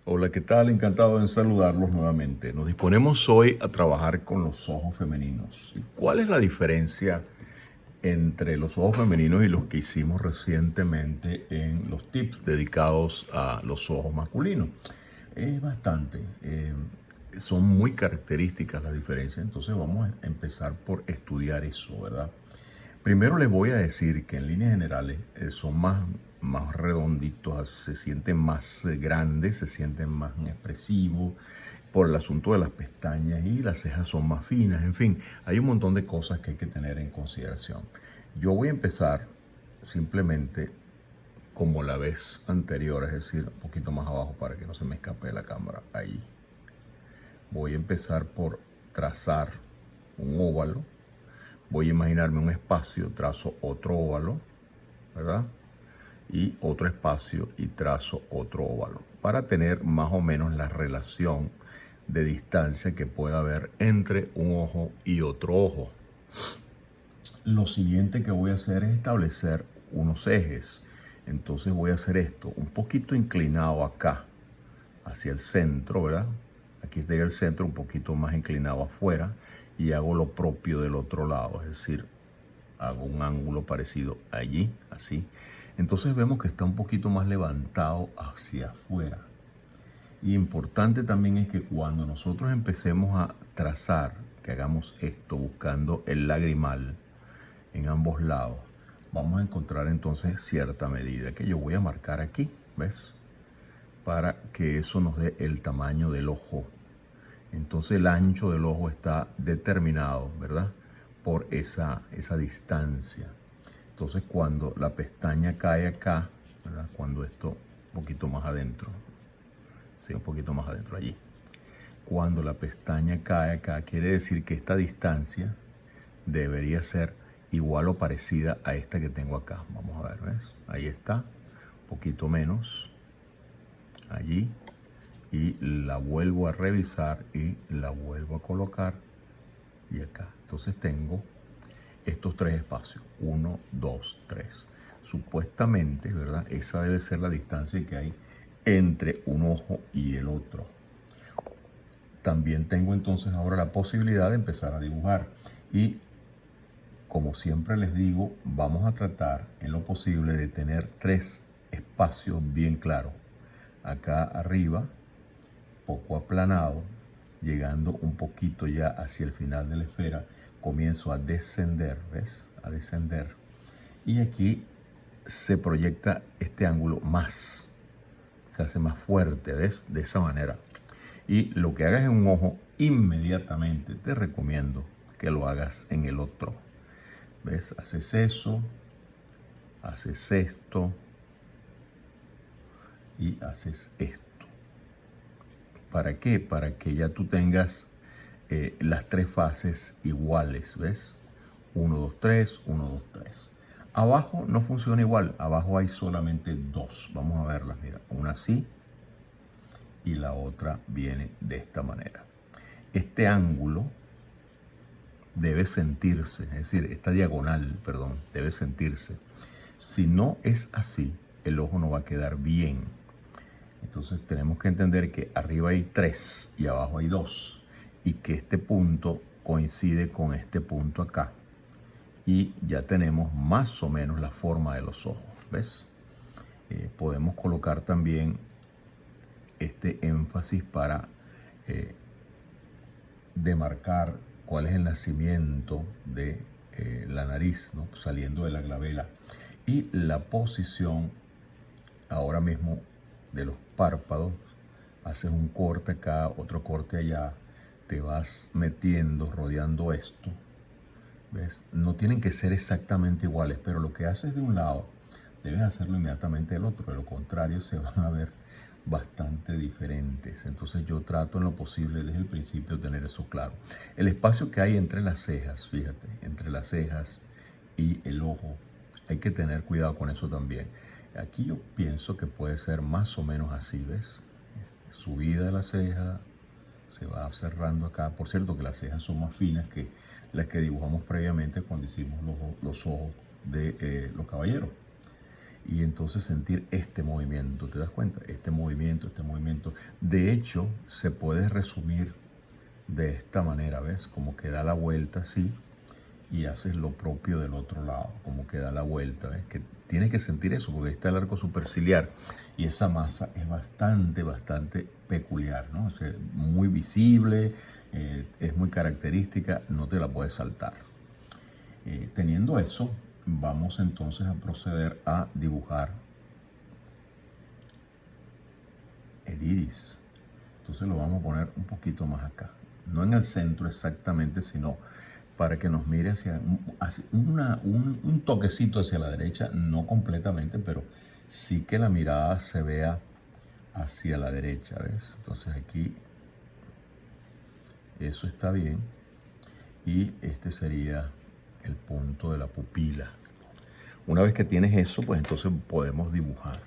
Hola, ¿qué tal? Encantado en saludarlos nuevamente. Nos disponemos hoy a trabajar con los ojos femeninos. ¿Y cuál es la diferencia entre los ojos femeninos y los que hicimos recientemente en los tips dedicados a los ojos masculinos? Es bastante. Son muy características las diferencias, entonces vamos a empezar por estudiar eso, ¿verdad? Primero les voy a decir que en líneas generales son más redonditos, se sienten más grandes, se sienten más expresivos por el asunto de las pestañas y las cejas son más finas. En fin, hay un montón de cosas que hay que tener en consideración. Yo voy a empezar simplemente como la vez anterior, es decir, un poquito más abajo para que no se me escape de la cámara. Ahí. Voy a empezar por trazar un óvalo. Voy a imaginarme un espacio, trazo otro óvalo, ¿verdad? Y otro espacio y trazo otro óvalo, para tener más o menos la relación de distancia que pueda haber entre un ojo y otro ojo. Lo siguiente que voy a hacer es establecer unos ejes. Entonces voy a hacer esto, un poquito inclinado acá, hacia el centro, ¿verdad? Aquí estaría el centro, un poquito más inclinado afuera, y hago lo propio del otro lado, es decir, hago un ángulo parecido allí, así. Entonces vemos que está un poquito más levantado hacia afuera. Y importante también es que cuando nosotros empecemos a trazar, que hagamos esto buscando el lagrimal en ambos lados, vamos a encontrar entonces cierta medida que yo voy a marcar aquí, ¿ves? Para que eso nos dé el tamaño del ojo. Entonces el ancho del ojo está determinado, ¿verdad? Por esa distancia. Entonces cuando la pestaña cae acá, ¿verdad? Cuando esto un poquito más adentro, sí, un poquito más adentro allí. Cuando la pestaña cae acá, quiere decir que esta distancia debería ser igual o parecida a esta que tengo acá. Vamos a ver, ¿ves? Ahí está, un poquito menos, allí. Y la vuelvo a revisar y la vuelvo a colocar y acá. Entonces tengo estos tres espacios, 1, 2, 3. Supuestamente, ¿verdad? Esa debe ser la distancia que hay entre un ojo y el otro. También tengo entonces ahora la posibilidad de empezar a dibujar. Y como siempre les digo, vamos a tratar en lo posible de tener tres espacios bien claros. Acá arriba, poco aplanado, llegando un poquito ya hacia el final de la esfera, comienzo a descender, ¿ves? A descender. Y aquí se proyecta este ángulo más, se hace más fuerte, ¿ves? De esa manera. Y lo que hagas en un ojo, inmediatamente te recomiendo que lo hagas en el otro. ¿Ves? Haces eso, haces esto y haces esto. ¿Para qué? Para que ya tú tengas las tres fases iguales, ¿ves? 1, 2, 3, 1, 2, 3. Abajo no funciona igual, abajo hay solamente dos. Vamos a verlas, mira, una así y la otra viene de esta manera. Este ángulo debe sentirse, es decir, esta diagonal, perdón, debe sentirse. Si no es así, el ojo no va a quedar bien. Entonces tenemos que entender que arriba hay 3 y abajo hay 2 y que este punto coincide con este punto acá. Y ya tenemos más o menos la forma de los ojos, ¿ves? Podemos colocar también este énfasis para demarcar cuál es el nacimiento de la nariz, ¿no? Saliendo de la glabela. Y la posición ahora mismo de los párpados, haces un corte acá, otro corte allá, te vas metiendo, rodeando esto, ¿ves? No tienen que ser exactamente iguales, pero lo que haces de un lado, debes hacerlo inmediatamente del otro, de lo contrario se van a ver bastante diferentes. Entonces yo trato en lo posible desde el principio tener eso claro. El espacio que hay entre las cejas, fíjate, entre las cejas y el ojo, hay que tener cuidado con eso también. Aquí yo pienso que puede ser más o menos así, ¿ves? Subida de la ceja, se va cerrando acá. Por cierto que las cejas son más finas que las que dibujamos previamente cuando hicimos los ojos de los caballeros. Y entonces sentir este movimiento, ¿te das cuenta? Este movimiento De hecho, se puede resumir de esta manera, ¿ves? Como que da la vuelta así y haces lo propio del otro lado, como que da la vuelta, ¿ves? Que tienes que sentir eso porque está el arco superciliar y esa masa es bastante peculiar, ¿no? Es muy visible, es muy característica, no te la puedes saltar. Teniendo eso, vamos entonces a proceder a dibujar el iris. Entonces lo vamos a poner un poquito más acá, no en el centro exactamente, sino para que nos mire hacia un toquecito hacia la derecha, no completamente, pero sí que la mirada se vea hacia la derecha, ¿ves? Entonces aquí eso está bien y este sería el punto de la pupila. Una vez que tienes eso, pues entonces podemos dibujar.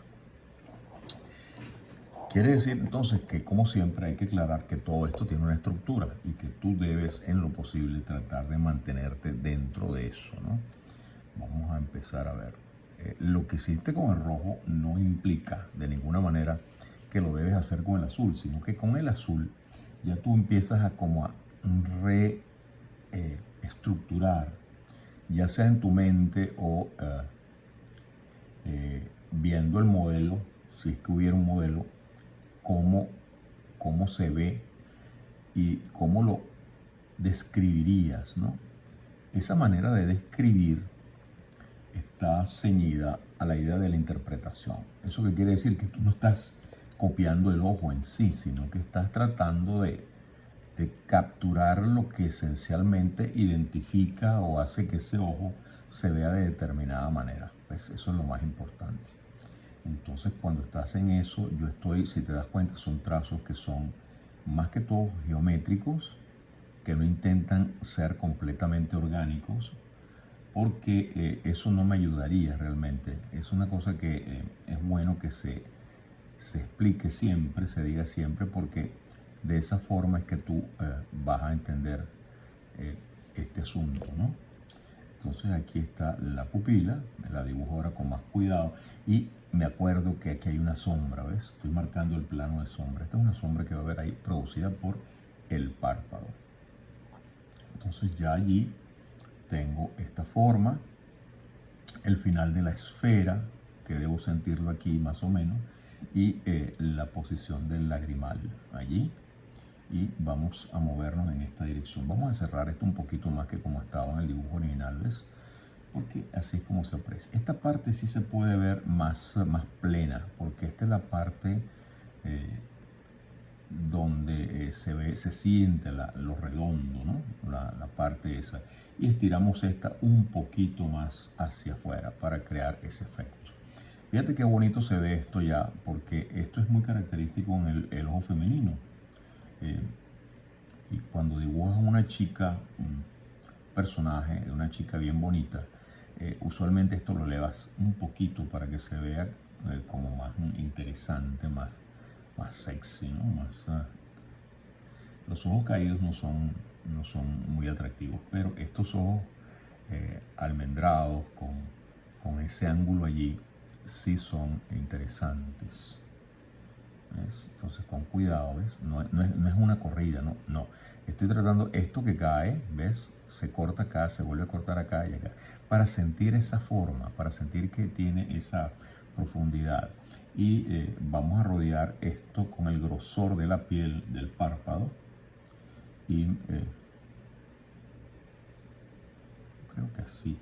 Quiere decir entonces que, como siempre, hay que aclarar que todo esto tiene una estructura y que tú debes, en lo posible, tratar de mantenerte dentro de eso, ¿no? Vamos a empezar a ver. Lo que hiciste con el rojo no implica de ninguna manera que lo debes hacer con el azul, sino que con el azul ya tú empiezas a como a reestructurar, ya sea en tu mente o viendo el modelo, si es que hubiera un modelo, cómo se ve y cómo lo describirías, ¿no? Esa manera de describir está ceñida a la idea de la interpretación. ¿Eso qué quiere decir? Que tú no estás copiando el ojo en sí, sino que estás tratando de capturar lo que esencialmente identifica o hace que ese ojo se vea de determinada manera. Pues eso es lo más importante. Entonces, cuando estás en eso, si te das cuenta, son trazos que son más que todo geométricos, que no intentan ser completamente orgánicos, porque eso no me ayudaría realmente. Es una cosa que es bueno que se explique siempre, se diga siempre, porque de esa forma es que tú vas a entender este asunto, ¿no? Entonces aquí está la pupila, la dibujo ahora con más cuidado y me acuerdo que aquí hay una sombra, ¿ves? Estoy marcando el plano de sombra. Esta es una sombra que va a ver ahí producida por el párpado. Entonces ya allí tengo esta forma, el final de la esfera, que debo sentirlo aquí más o menos, y la posición del lagrimal allí. Y vamos a movernos en esta dirección. Vamos a cerrar esto un poquito más que como estaba en el dibujo original, ¿ves? Porque así es como se aprecia. Esta parte sí se puede ver más plena, porque esta es la parte donde se siente lo redondo, ¿no? La parte esa. Y estiramos esta un poquito más hacia afuera para crear ese efecto. Fíjate qué bonito se ve esto ya, porque esto es muy característico en el ojo femenino. Y cuando dibujas a una chica, un personaje de una chica bien bonita, usualmente esto lo elevas un poquito para que se vea como más interesante, más sexy, ¿no? Los ojos caídos no son muy atractivos, pero estos ojos almendrados con ese ángulo allí sí son interesantes. ¿Ves? Entonces con cuidado, ¿ves? No es una corrida, no. Estoy tratando esto que cae, ¿ves? Se corta acá, se vuelve a cortar acá y acá, para sentir esa forma, para sentir que tiene esa profundidad. Y vamos a rodear esto con el grosor de la piel del párpado y creo que así.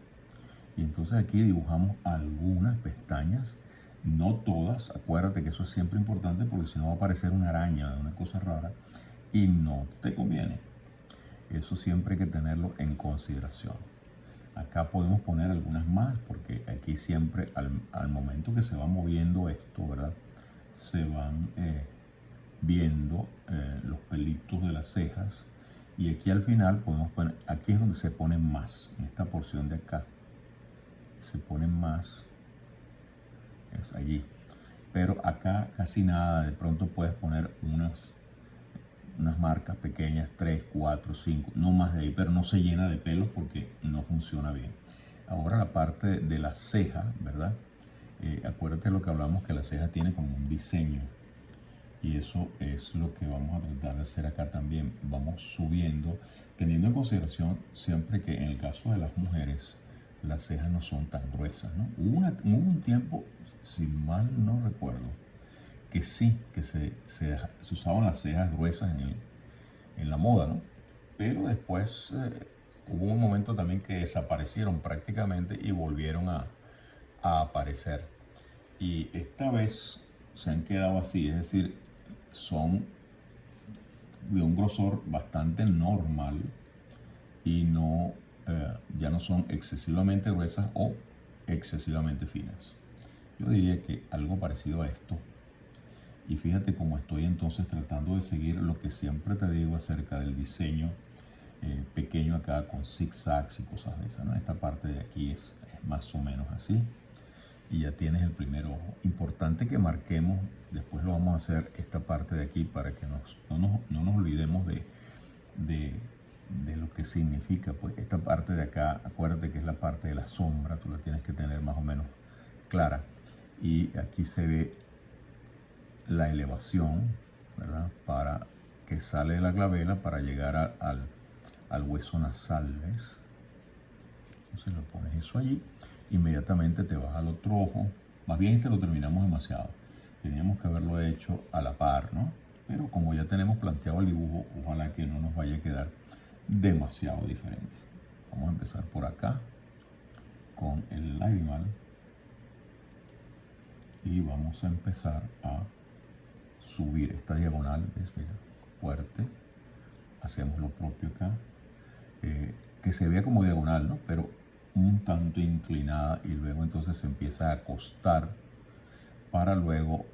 Y entonces aquí dibujamos algunas pestañas, no todas. Acuérdate que eso es siempre importante porque si no va a aparecer una araña, una cosa rara y no te conviene. Eso siempre hay que tenerlo en consideración. Acá podemos poner algunas más porque aquí siempre al momento que se va moviendo esto, ¿verdad? Se van viendo los pelitos de las cejas y aquí al final podemos poner, aquí es donde se ponen más, en esta porción de acá se ponen más, es allí, pero acá casi nada. De pronto puedes poner unas marcas pequeñas, 3, 4, 5, no más de ahí, pero no se llena de pelos porque no funciona bien. Ahora la parte de la ceja, ¿verdad? Acuérdate lo que hablamos, que la ceja tiene como un diseño Y eso es lo que vamos a tratar de hacer acá también. Vamos subiendo, teniendo en consideración siempre que en el caso de las mujeres, las cejas no son tan gruesas, ¿no? Hubo un tiempo, si mal no recuerdo, que sí, que se usaban las cejas gruesas en la moda, ¿no? Pero después hubo un momento también que desaparecieron prácticamente y volvieron a aparecer. Y esta vez se han quedado así, es decir, son de un grosor bastante normal y no, ya no son excesivamente gruesas o excesivamente finas. Yo diría que algo parecido a esto. Y fíjate cómo estoy entonces tratando de seguir lo que siempre te digo acerca del diseño pequeño acá con zigzags y cosas de esas, ¿no? Esta parte de aquí es más o menos así. Y ya tienes el primer ojo. Importante que marquemos, después lo vamos a hacer esta parte de aquí para que no nos olvidemos de lo que significa. Pues esta parte de acá, acuérdate que es la parte de la sombra, tú la tienes que tener más o menos clara. Y aquí se ve la elevación, ¿verdad? Para que sale de la glabela para llegar al hueso nasal, ¿ves? Entonces lo pones eso allí, inmediatamente te vas al otro ojo. Más bien este lo terminamos demasiado, teníamos que haberlo hecho a la par, ¿no? Pero como ya tenemos planteado el dibujo, ojalá que no nos vaya a quedar demasiado diferente. Vamos a empezar por acá con el lagrimal y vamos a empezar a subir esta diagonal, ¿ves? Mira, fuerte. Hacemos lo propio acá, que se vea como diagonal, ¿no? Pero un tanto inclinada, y luego entonces se empieza a acostar para luego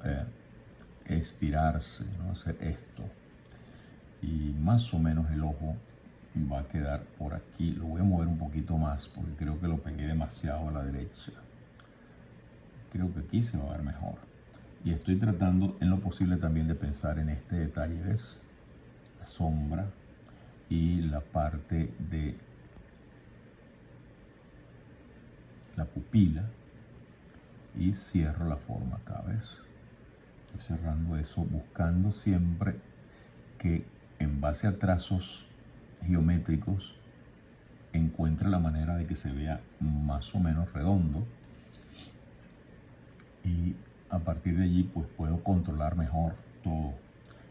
estirarse, ¿no? Hacer esto. Y más o menos el ojo va a quedar por aquí. Lo voy a mover un poquito más porque creo que lo pegué demasiado a la derecha. Creo que aquí se va a ver mejor. Y estoy tratando en lo posible también de pensar en este detalle, ¿ves? La sombra y la parte de la pupila, y cierro la forma acá, ¿ves? Estoy cerrando eso, buscando siempre que en base a trazos geométricos encuentre la manera de que se vea más o menos redondo, y a partir de allí pues puedo controlar mejor todo.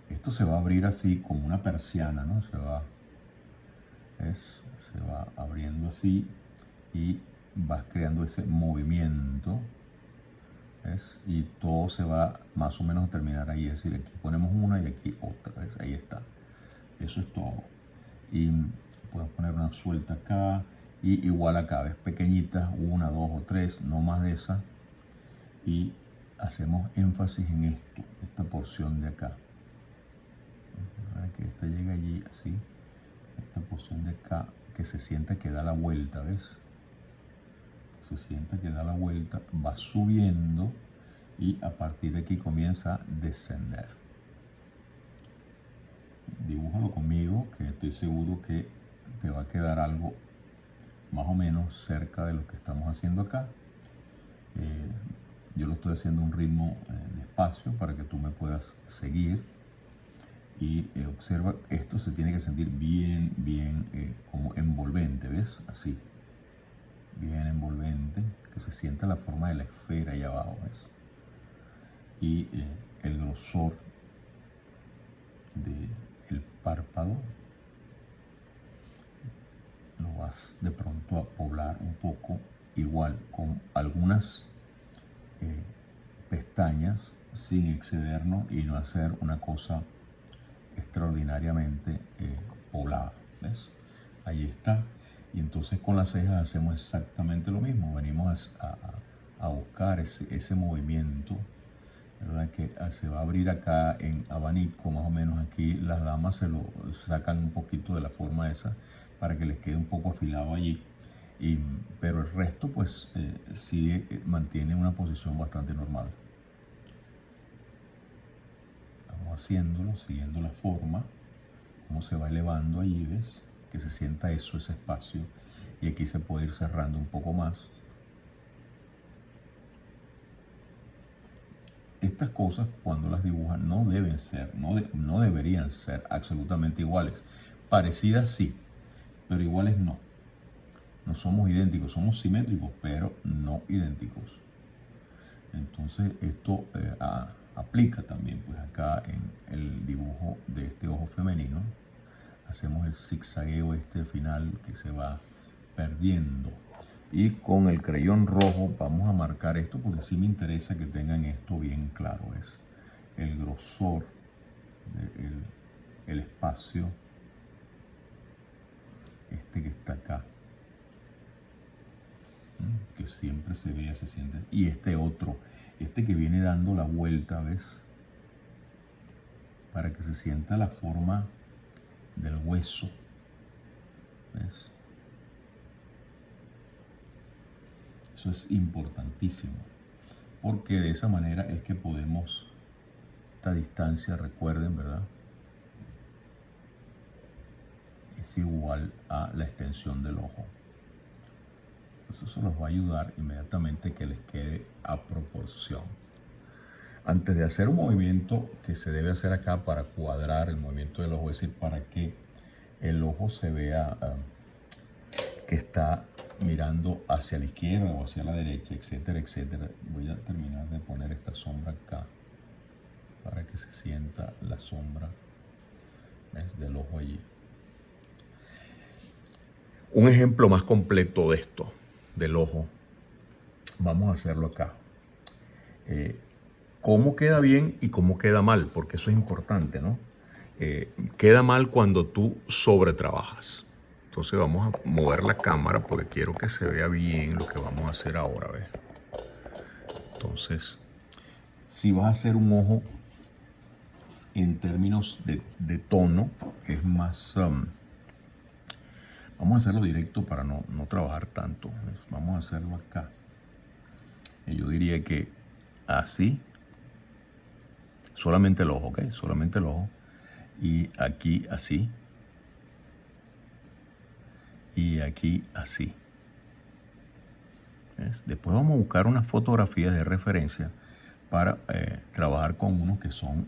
Esto se va a abrir así como una persiana, ¿no? Se va abriendo así y vas creando ese movimiento, ¿ves? Y todo se va más o menos a terminar ahí, es decir, aquí ponemos una y aquí otra, ¿ves? Ahí está. Eso es todo. Y puedes poner una suelta acá y igual acá, ¿ves? Pequeñitas, una, dos o tres, no más de esa. Y hacemos énfasis en esto, esta porción de acá. Para que esta llegue allí así, esta porción de acá, que se sienta que da la vuelta, ¿ves? Se sienta que da la vuelta, va subiendo y a partir de aquí comienza a descender. Dibújalo conmigo, que estoy seguro que te va a quedar algo más o menos cerca de lo que estamos haciendo acá. Yo lo estoy haciendo a un ritmo despacio para que tú me puedas seguir. Y observa, esto se tiene que sentir bien, como envolvente, ¿ves? Así, bien envolvente, que se sienta la forma de la esfera ahí abajo, ¿ves? Y el grosor del párpado lo vas de pronto a poblar un poco, igual con algunas pestañas, sin excedernos y no hacer una cosa extraordinariamente poblada, ¿ves? Ahí está. Y entonces con las cejas hacemos exactamente lo mismo, venimos a buscar ese movimiento, ¿verdad? Que se va a abrir acá en abanico, más o menos aquí las damas se lo sacan un poquito de la forma esa para que les quede un poco afilado allí, pero el resto pues sí mantiene una posición bastante normal. Haciéndolo, siguiendo la forma, cómo se va elevando allí, ves, que se sienta eso, ese espacio, y aquí se puede ir cerrando un poco más. estas cosas cuando las dibujan no deben ser, no deberían ser absolutamente iguales. Parecidas sí, pero iguales no. No somos idénticos, somos simétricos, pero no idénticos. Entonces esto aplica también pues acá en el dibujo de este ojo femenino. Hacemos el zigzagueo final que se va perdiendo. Y con el crayón rojo vamos a marcar esto porque sí me interesa que tengan esto bien claro. Es el grosor del espacio que está acá, que siempre se vea, se siente. Y este otro, que viene dando la vuelta, ¿ves? Para que se sienta la forma del hueso, ¿ves? Eso es importantísimo, porque de esa manera es que podemos, esta distancia, recuerden, ¿verdad? Es igual a la extensión del ojo. Entonces eso los va a ayudar inmediatamente que les quede a proporción. Antes de hacer un movimiento que se debe hacer acá para cuadrar el movimiento del ojo, es decir, para que el ojo se vea que está mirando hacia la izquierda o hacia la derecha, etcétera, etcétera. Voy a terminar de poner esta sombra acá para que se sienta la sombra, ¿ves?, del ojo allí. Un ejemplo más completo de esto, del ojo, vamos a hacerlo acá. Cómo queda bien y cómo queda mal, porque eso es importante, ¿no? Queda mal cuando tú sobretrabajas. Entonces vamos a mover la cámara porque quiero que se vea bien lo que vamos a hacer ahora, ¿ves? Entonces, si vas a hacer un ojo en términos de tono, es más... vamos a hacerlo directo para no trabajar tanto. Vamos a hacerlo acá. Y yo diría que así. Solamente el ojo, ¿ok? Solamente el ojo. Y aquí así. Y aquí así. ¿Ves? Después vamos a buscar unas fotografías de referencia para trabajar con unos que son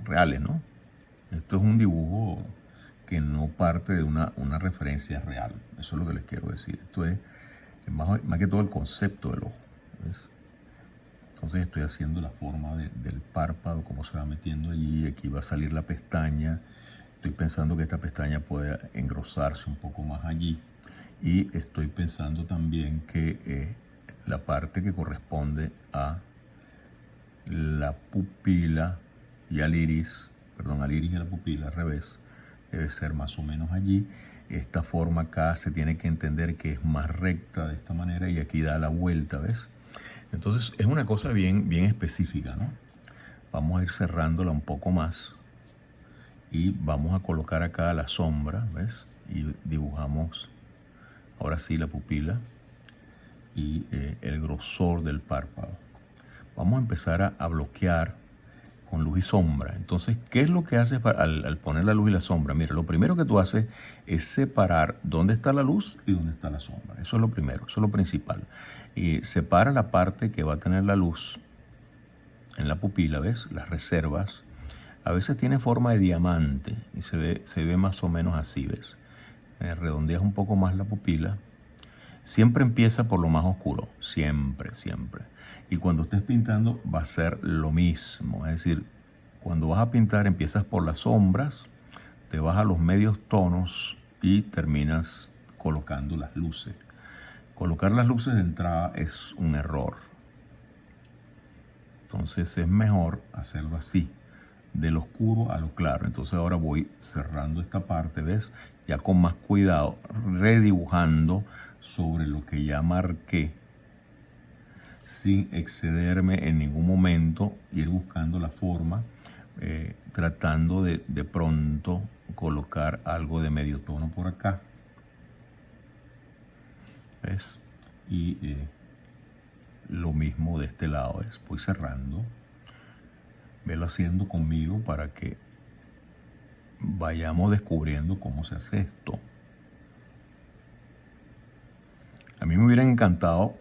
reales, ¿no? Esto es un dibujo que no parte de una referencia real. Eso es lo que les quiero decir. Esto es más que todo el concepto del ojo, ¿ves? Entonces estoy haciendo la forma del párpado, cómo se va metiendo allí. Aquí va a salir la pestaña. Estoy pensando que esta pestaña puede engrosarse un poco más allí. Y estoy pensando también que la parte que corresponde a la pupila y al iris, al iris y a la pupila al revés, debe ser más o menos allí. Esta forma acá se tiene que entender que es más recta de esta manera y aquí da la vuelta, ¿ves? Entonces es una cosa bien específica, ¿no? Vamos a ir cerrándola un poco más y vamos a colocar acá la sombra, ¿ves? Y dibujamos ahora sí la pupila y el grosor del párpado. Vamos a empezar a bloquear con luz y sombra. Entonces, ¿qué es lo que haces al poner la luz y la sombra? Mira, lo primero que tú haces es separar dónde está la luz y dónde está la sombra. Eso es lo primero, eso es lo principal. Y separa la parte que va a tener la luz en la pupila, ¿ves? Las reservas. A veces tiene forma de diamante y se ve más o menos así, ¿ves? Redondeas un poco más la pupila. Siempre empieza por lo más oscuro, siempre. Y cuando estés pintando va a ser lo mismo. Es decir, cuando vas a pintar empiezas por las sombras, te vas a los medios tonos y terminas colocando las luces. Colocar las luces de entrada es un error. Entonces es mejor hacerlo así, del oscuro a lo claro. Entonces ahora voy cerrando esta parte, ¿ves? Ya con más cuidado, redibujando sobre lo que ya marqué, sin excederme en ningún momento, ir buscando la forma, tratando de pronto colocar algo de medio tono por acá, ¿ves? Y lo mismo de este lado, ¿ves? Voy cerrando, velo haciendo conmigo para que vayamos descubriendo cómo se hace esto. A mí me hubiera encantado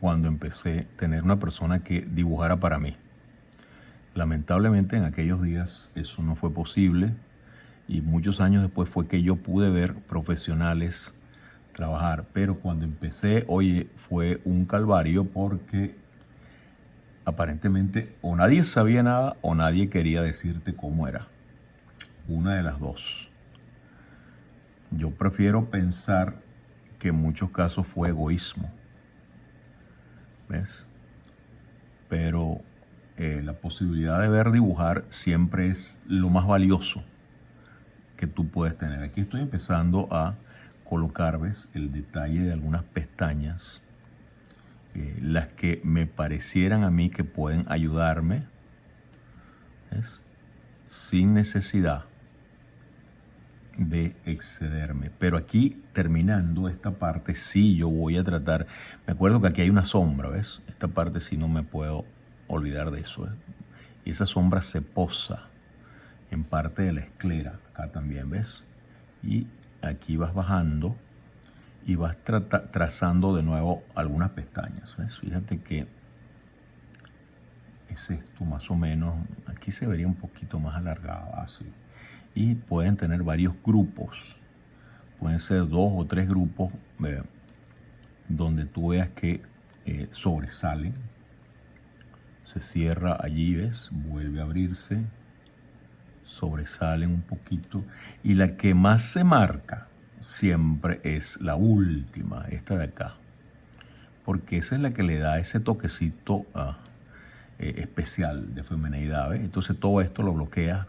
cuando empecé a tener una persona que dibujara para mí. Lamentablemente en aquellos días eso no fue posible y muchos años después fue que yo pude ver profesionales trabajar. Pero cuando empecé, oye, fue un calvario porque aparentemente o nadie sabía nada o nadie quería decirte cómo era. Una de las dos. Yo prefiero pensar que en muchos casos fue egoísmo. ¿Ves? Pero la posibilidad de ver dibujar siempre es lo más valioso que tú puedes tener. Aquí estoy empezando a colocar, ¿ves?, el detalle de algunas pestañas, las que me parecieran a mí que pueden ayudarme, ¿ves?, sin necesidad de excederme. Pero aquí, terminando esta parte, sí yo voy a tratar. Me acuerdo que aquí hay una sombra, ¿ves? Esta parte sí no me puedo olvidar de eso, ¿eh? Y esa sombra se posa en parte de la esclera, acá también, ¿ves? Y aquí vas bajando y vas trazando de nuevo algunas pestañas, ¿ves? Fíjate que es esto más o menos. Aquí se vería un poquito más alargado, así. Y pueden tener varios grupos. Pueden ser 2 o 3 grupos donde tú veas que sobresalen. Se cierra allí, ¿ves? Vuelve a abrirse. Sobresalen un poquito. Y la que más se marca siempre es la última, esta de acá. Porque esa es la que le da ese toquecito especial de femineidad, ¿ves? Entonces todo esto lo bloqueas.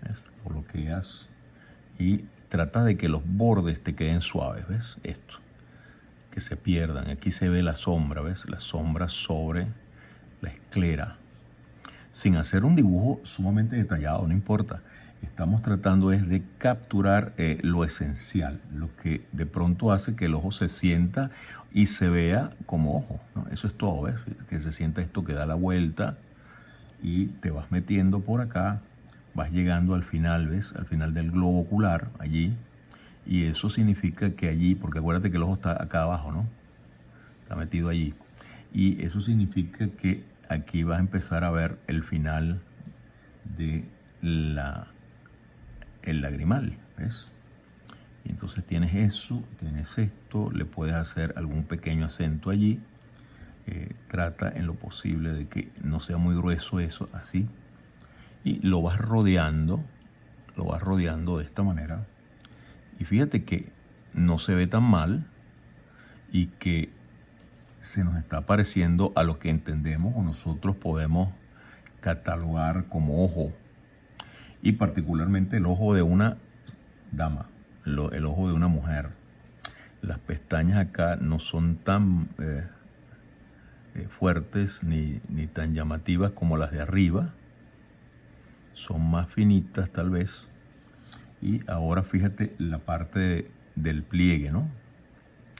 ¿Ves? Lo bloqueas y tratas de que los bordes te queden suaves, ¿ves? Esto, que se pierdan. Aquí se ve la sombra, ¿ves? La sombra sobre la esclera. Sin hacer un dibujo sumamente detallado, no importa. Estamos tratando es de capturar lo esencial, lo que de pronto hace que el ojo se sienta y se vea como ojo, ¿no? Eso es todo, ¿ves? Que se sienta esto que da la vuelta y te vas metiendo por acá, vas llegando al final, ¿ves? Al final del globo ocular, allí. Y eso significa que allí, porque acuérdate que el ojo está acá abajo, ¿no? Está metido allí. Y eso significa que aquí vas a empezar a ver el final de el lagrimal, ¿ves? Y entonces tienes eso, tienes esto, le puedes hacer algún pequeño acento allí. Trata en lo posible de que no sea muy grueso eso, así. Y lo vas rodeando de esta manera. Y fíjate que no se ve tan mal y que se nos está pareciendo a lo que entendemos o nosotros podemos catalogar como ojo. Y particularmente el ojo de una dama, el ojo de una mujer. Las pestañas acá no son tan fuertes ni tan llamativas como las de arriba. Son más finitas tal vez. Y ahora fíjate la parte del pliegue, ¿no?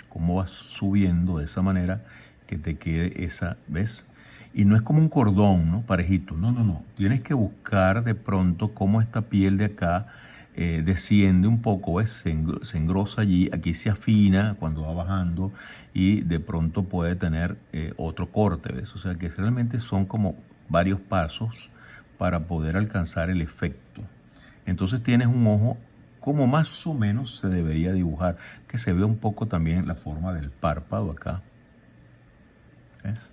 Cómo vas subiendo de esa manera que te quede esa, ¿ves? Y no es como un cordón, ¿no? Parejito. No, no, no. Tienes que buscar de pronto cómo esta piel de acá desciende un poco, ¿ves? Se engrosa allí. Aquí se afina cuando va bajando y de pronto puede tener otro corte, ¿ves? O sea que realmente son como varios pasos para poder alcanzar el efecto. Entonces tienes un ojo como más o menos se debería dibujar, que se ve un poco también la forma del párpado acá. ¿Ves?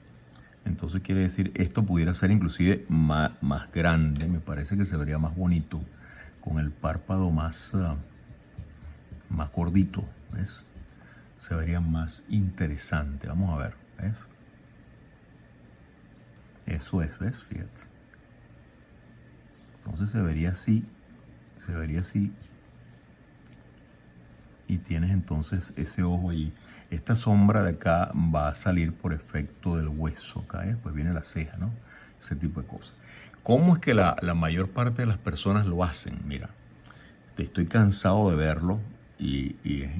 Entonces quiere decir, esto pudiera ser inclusive más grande, me parece que se vería más bonito, con el párpado más gordito, ¿ves? Se vería más interesante. Vamos a ver, ¿ves? Eso es, ¿ves? Fíjate. Entonces se vería así. Y tienes entonces ese ojo allí. Esta sombra de acá va a salir por efecto del hueso. Acá pues viene la ceja, ¿no? Ese tipo de cosas. ¿Cómo es que la mayor parte de las personas lo hacen? Mira, estoy cansado de verlo y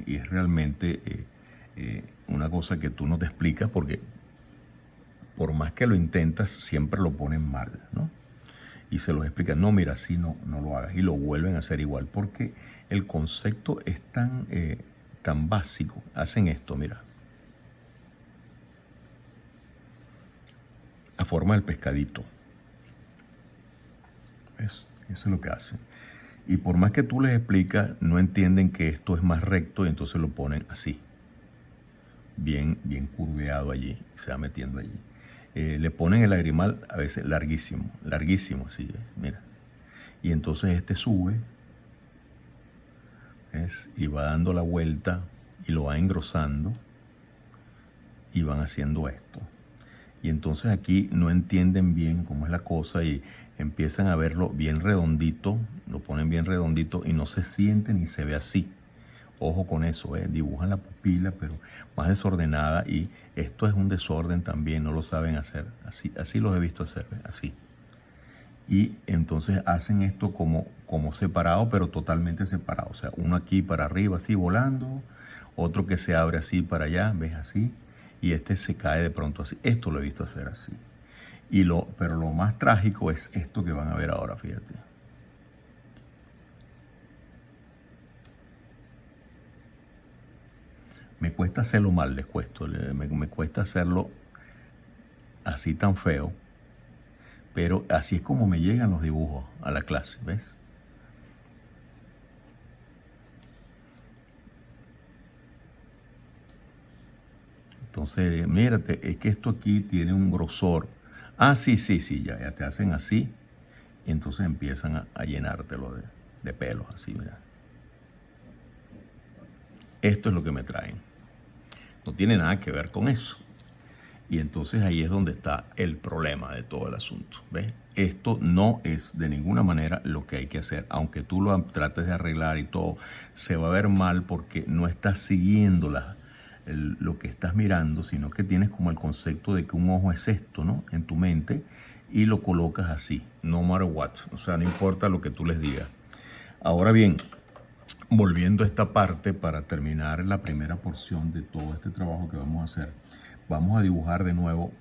es realmente una cosa que tú no te explicas porque por más que lo intentas siempre lo ponen mal, ¿no? Y se los explican, no, mira, así no lo hagas. Y lo vuelven a hacer igual porque el concepto es tan tan básico. Hacen esto, mira. La forma del pescadito. ¿Ves? Eso es lo que hacen. Y por más que tú les explicas, no entienden que esto es más recto y entonces lo ponen así. Bien, bien curveado allí. Se va metiendo allí. Le ponen el lagrimal a veces larguísimo. Larguísimo así, mira. Y entonces este sube. ¿Ves? Y va dando la vuelta y lo va engrosando. Y van haciendo esto. Y entonces aquí no entienden bien cómo es la cosa y empiezan a verlo bien redondito, lo ponen bien redondito y no se siente ni se ve así. Ojo con eso, dibujan la pupila pero más desordenada y esto es un desorden también, no lo saben hacer. Así los he visto hacer, así. Y entonces hacen esto como separado, pero totalmente separado. O sea, uno aquí para arriba así volando, otro que se abre así para allá, ves así, y este se cae de pronto así. Esto lo he visto hacer así. Pero lo más trágico es esto que van a ver ahora, fíjate. Me cuesta hacerlo mal, les cuesta. Me cuesta hacerlo así tan feo. Pero así es como me llegan los dibujos a la clase, ¿ves? Entonces, mírate, es que esto aquí tiene un grosor. Ah, sí, ya te hacen así. Y entonces empiezan a llenártelo de pelos, así, mira. Esto es lo que me traen. No tiene nada que ver con eso. Y entonces ahí es donde está el problema de todo el asunto. ¿Ves? Esto no es de ninguna manera lo que hay que hacer. Aunque tú lo trates de arreglar y todo, se va a ver mal porque no estás siguiendo lo que estás mirando, sino que tienes como el concepto de que un ojo es esto, ¿no? En tu mente y lo colocas así, no matter what. O sea, no importa lo que tú les digas. Ahora bien, volviendo a esta parte para terminar la primera porción de todo este trabajo que vamos a hacer, vamos a dibujar de nuevo,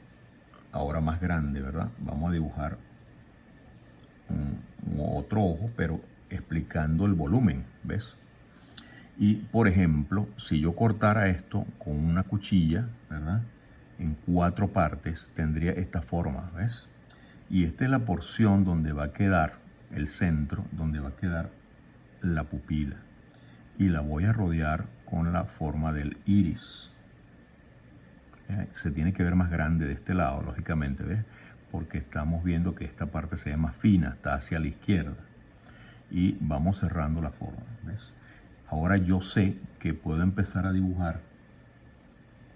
ahora más grande, ¿verdad? Vamos a dibujar otro ojo, pero explicando el volumen, ¿ves? Y, por ejemplo, si yo cortara esto con una cuchilla, ¿verdad? En 4 partes, tendría esta forma, ¿ves? Y esta es la porción donde va a quedar el centro, donde va a quedar la pupila. Y la voy a rodear con la forma del iris. Se tiene que ver más grande de este lado, lógicamente, ¿ves? Porque estamos viendo que esta parte se ve más fina, está hacia la izquierda. Y vamos cerrando la forma, ¿ves? Ahora yo sé que puedo empezar a dibujar,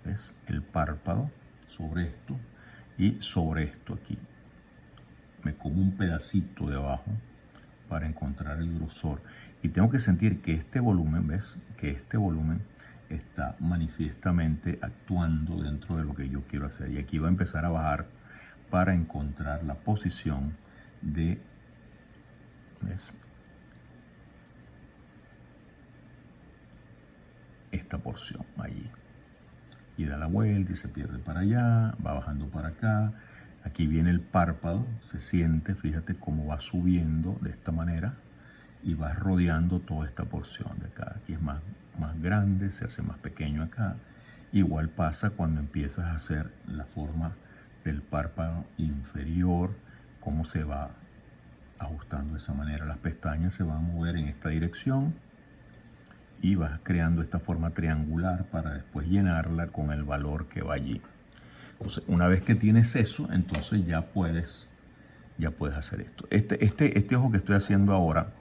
¿ves? El párpado sobre esto y sobre esto aquí. Me como un pedacito de abajo para encontrar el grosor. Y tengo que sentir que este volumen, ¿ves? Que este volumen está manifiestamente actuando dentro de lo que yo quiero hacer. Y aquí va a empezar a bajar para encontrar la posición de, ¿ves? Esta porción allí. Y da la vuelta y se pierde para allá, va bajando para acá. Aquí viene el párpado, se siente, fíjate cómo va subiendo de esta manera y va rodeando toda esta porción de acá. Aquí es más grande, se hace más pequeño acá. Igual pasa cuando empiezas a hacer la forma del párpado inferior, cómo se va ajustando de esa manera. Las pestañas se van a mover en esta dirección y vas creando esta forma triangular para después llenarla con el valor que va allí. Entonces, una vez que tienes eso, entonces ya puedes hacer esto. Este ojo que estoy haciendo ahora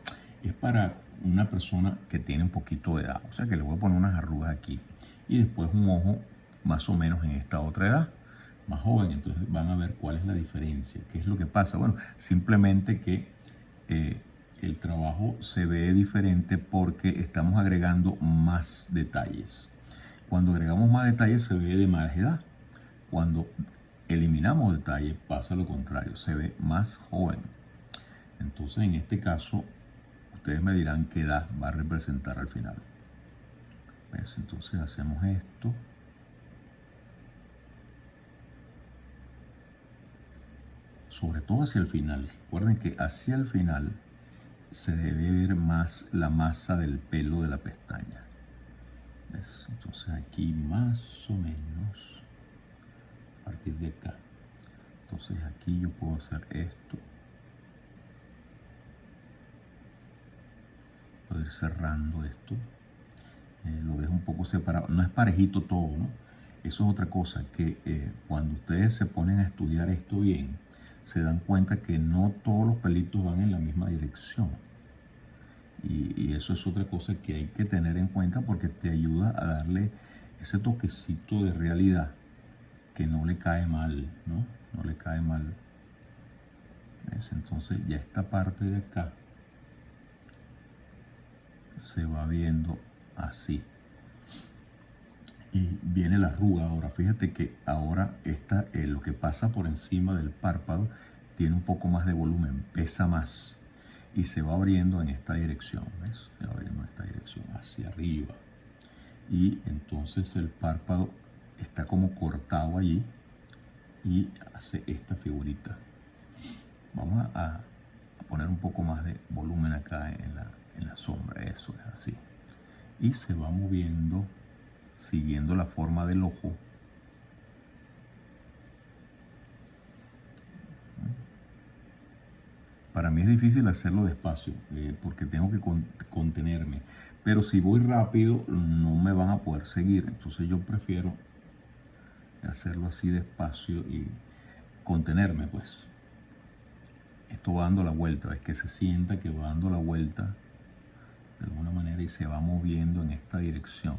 es para una persona que tiene un poquito de edad. O sea que le voy a poner unas arrugas aquí. Y después un ojo más o menos en esta otra edad, más joven. Entonces van a ver cuál es la diferencia. ¿Qué es lo que pasa? Bueno, simplemente que el trabajo se ve diferente porque estamos agregando más detalles. Cuando agregamos más detalles se ve de más edad. Cuando eliminamos detalles pasa lo contrario, se ve más joven. Entonces en este caso ustedes me dirán qué edad va a representar al final. ¿Ves? Entonces hacemos esto. Sobre todo hacia el final. Recuerden que hacia el final se debe ver más la masa del pelo de la pestaña. ¿Ves? Entonces aquí más o menos, a partir de acá. Entonces aquí yo puedo hacer esto. Puedo ir cerrando esto. Lo dejo un poco separado. No es parejito todo, ¿no? Eso es otra cosa, que cuando ustedes se ponen a estudiar esto bien, se dan cuenta que no todos los pelitos van en la misma dirección. Y eso es otra cosa que hay que tener en cuenta porque te ayuda a darle ese toquecito de realidad que no le cae mal, ¿no? No le cae mal. ¿Ves? Entonces ya esta parte de acá se va viendo así. Y viene la arruga ahora. Fíjate que ahora lo que pasa por encima del párpado tiene un poco más de volumen, pesa más. Y se va abriendo en esta dirección, ¿ves? Se va abriendo en esta dirección, hacia arriba. Y entonces el párpado está como cortado allí y hace esta figurita. Vamos a poner un poco más de volumen acá en la sombra, eso es así. Y se va moviendo siguiendo la forma del ojo. Para mí es difícil hacerlo despacio porque tengo que contenerme. Pero si voy rápido no me van a poder seguir. Entonces yo prefiero hacerlo así despacio y contenerme, pues. Esto va dando la vuelta. Es que se sienta que va dando la vuelta de alguna manera y se va moviendo en esta dirección.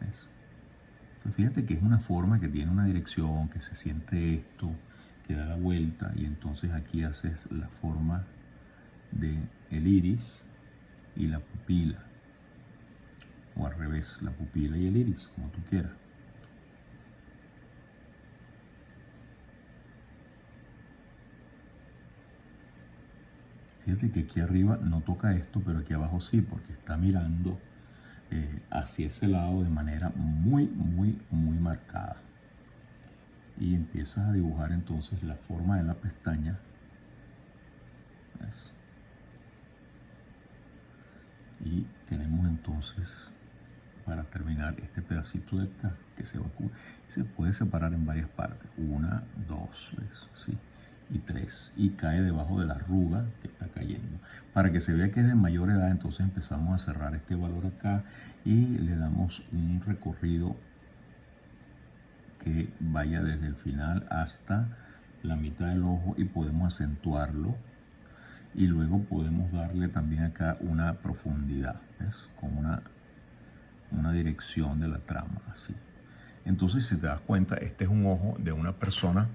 ¿Ves? Pues fíjate que es una forma que tiene una dirección, que se siente esto, que da la vuelta y entonces aquí haces la forma de el iris y la pupila, o al revés, la pupila y el iris, como tú quieras. Fíjate que aquí arriba no toca esto, pero aquí abajo sí, porque está mirando hacia ese lado de manera muy marcada. Y empiezas a dibujar entonces la forma de la pestaña. ¿Ves? Y tenemos entonces, para terminar, este pedacito de acá que se va a cubrir. Se puede separar en varias partes. 1, 2, ¿ves? Sí. Y 3. Y cae debajo de la arruga que está cayendo. Para que se vea que es de mayor edad, entonces empezamos a cerrar este valor acá y le damos un recorrido que vaya desde el final hasta la mitad del ojo y podemos acentuarlo y luego podemos darle también acá una profundidad, ¿ves? Con una dirección de la trama, así. Entonces, si te das cuenta, este es un ojo de una persona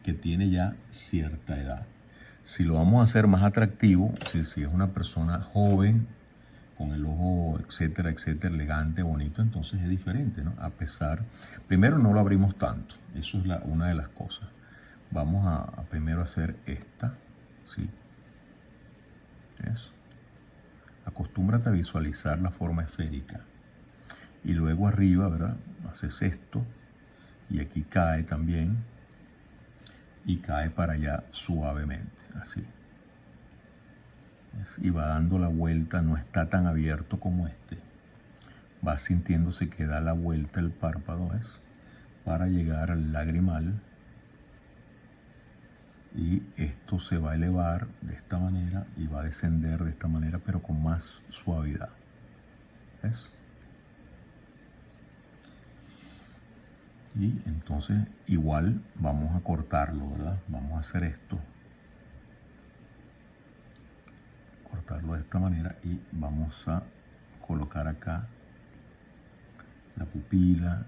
que tiene ya cierta edad. Si lo vamos a hacer más atractivo, si es una persona joven, con el ojo, etcétera, elegante, bonito, entonces es diferente, ¿no? A pesar, primero no lo abrimos tanto, eso es una de las cosas. Vamos a primero hacer esta, ¿sí? ¿Ves? Acostúmbrate a visualizar la forma esférica. Y luego arriba, ¿verdad? Haces esto, y aquí cae también, y cae para allá suavemente, así. Y va dando la vuelta, no está tan abierto como este. Va sintiéndose que da la vuelta el párpado, ¿ves? Para llegar al lagrimal. Y esto se va a elevar de esta manera y va a descender de esta manera, pero con más suavidad. ¿Ves? Y entonces igual vamos a cortarlo, ¿verdad? Vamos a hacer esto. Cortarlo de esta manera y vamos a colocar acá la pupila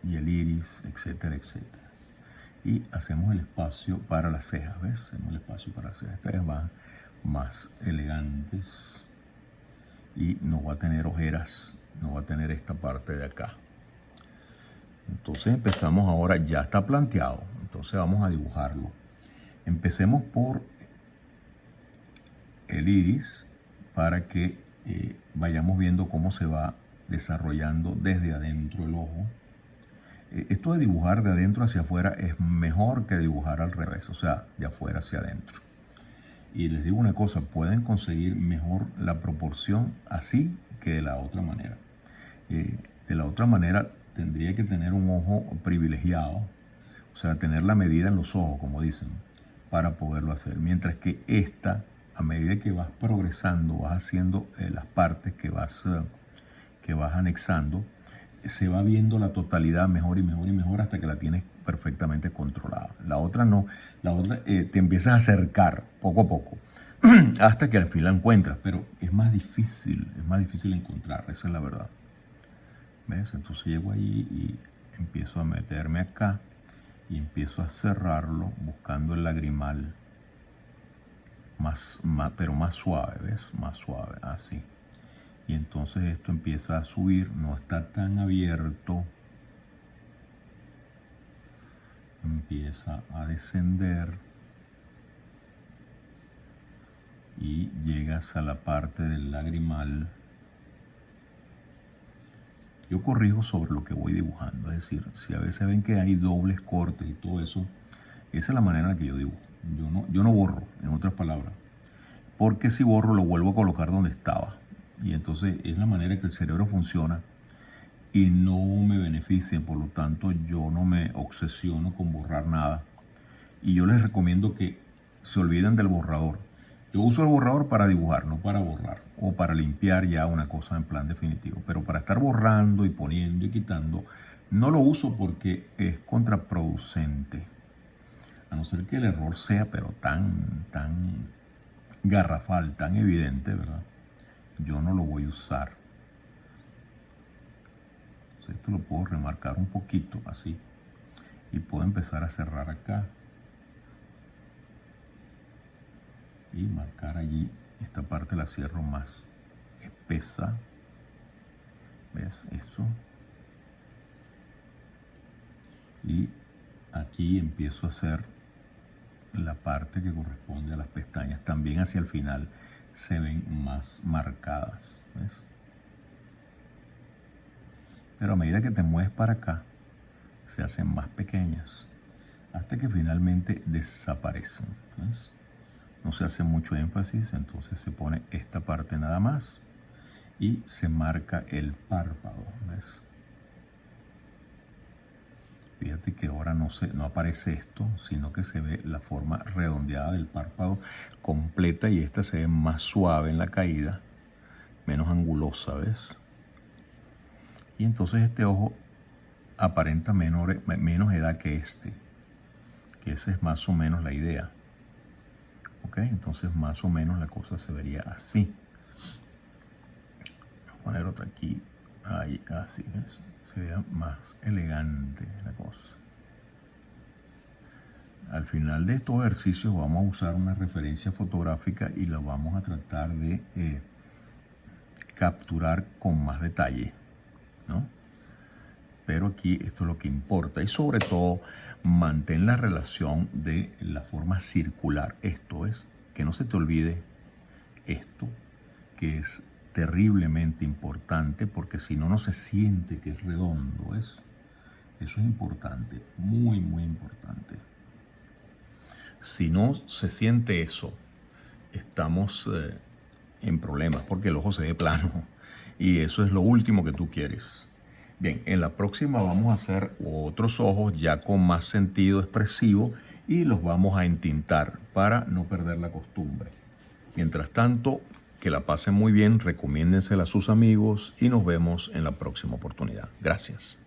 y el iris, etcétera. Y hacemos el espacio para las cejas, ¿ves? Hacemos el espacio para las cejas. Estas van más elegantes y no va a tener ojeras, no va a tener esta parte de acá. Entonces empezamos ahora, ya está planteado, entonces vamos a dibujarlo. Empecemos por el iris para que vayamos viendo cómo se va desarrollando desde adentro el ojo. Esto de dibujar de adentro hacia afuera es mejor que dibujar al revés, o sea, de afuera hacia adentro. Y les digo una cosa, pueden conseguir mejor la proporción así que de la otra manera. De la otra manera, tendría que tener un ojo privilegiado, o sea, tener la medida en los ojos, como dicen, para poderlo hacer. Mientras que esta, a medida que vas progresando, vas haciendo las partes que vas anexando, se va viendo la totalidad mejor y mejor y mejor hasta que la tienes perfectamente controlada. La otra no, la otra te empiezas a acercar poco a poco hasta que al fin la encuentras, pero es más difícil encontrar, esa es la verdad. ¿Ves? Entonces llego ahí y empiezo a meterme acá y empiezo a cerrarlo buscando el lagrimal pero más suave, ¿ves? Más suave, así. Y entonces esto empieza a subir, no está tan abierto, empieza a descender y llegas a la parte del lagrimal. Yo corrijo sobre lo que voy dibujando, es decir, si a veces ven que hay dobles cortes y todo eso, esa es la manera en la que yo dibujo. Yo no borro, en otras palabras, porque si borro lo vuelvo a colocar donde estaba. Y entonces es la manera que el cerebro funciona y no me beneficia, por lo tanto yo no me obsesiono con borrar nada. Y yo les recomiendo que se olviden del borrador. Yo uso el borrador para dibujar, no para borrar o para limpiar ya una cosa en plan definitivo. Pero para estar borrando y poniendo y quitando, no lo uso porque es contraproducente. A no ser que el error sea, pero tan garrafal, tan evidente, ¿verdad? Yo no lo voy a usar. Entonces, esto lo puedo remarcar un poquito así y puedo empezar a cerrar acá y marcar allí. Esta parte la cierro más espesa. ¿Ves? Eso. Y aquí empiezo a hacer la parte que corresponde a las pestañas. También hacia el final se ven más marcadas, ¿ves? Pero a medida que te mueves para acá, se hacen más pequeñas hasta que finalmente desaparecen, ¿ves? No se hace mucho énfasis, entonces se pone esta parte nada más y se marca el párpado, ¿ves? Fíjate que ahora no aparece esto, sino que se ve la forma redondeada del párpado completa y esta se ve más suave en la caída, menos angulosa, ¿ves? Y entonces este ojo aparenta menos edad que este, que esa es más o menos la idea. ¿Ok? Entonces más o menos la cosa se vería así. Voy a poner otra aquí, ahí, así, ¿ves? Se vea más elegante la cosa. Al final de estos ejercicios vamos a usar una referencia fotográfica y la vamos a tratar de capturar con más detalle, ¿no? Pero aquí esto es lo que importa y sobre todo mantén la relación de la forma circular. Esto es, que no se te olvide esto, que es terriblemente importante porque si no, no se siente que es redondo. Eso es importante, muy, muy importante. Si no se siente eso, estamos en problemas porque el ojo se ve plano y eso es lo último que tú quieres. Bien, en la próxima vamos a hacer otros ojos ya con más sentido expresivo y los vamos a entintar para no perder la costumbre. Mientras tanto, que la pasen muy bien, recomiéndensela a sus amigos y nos vemos en la próxima oportunidad. Gracias.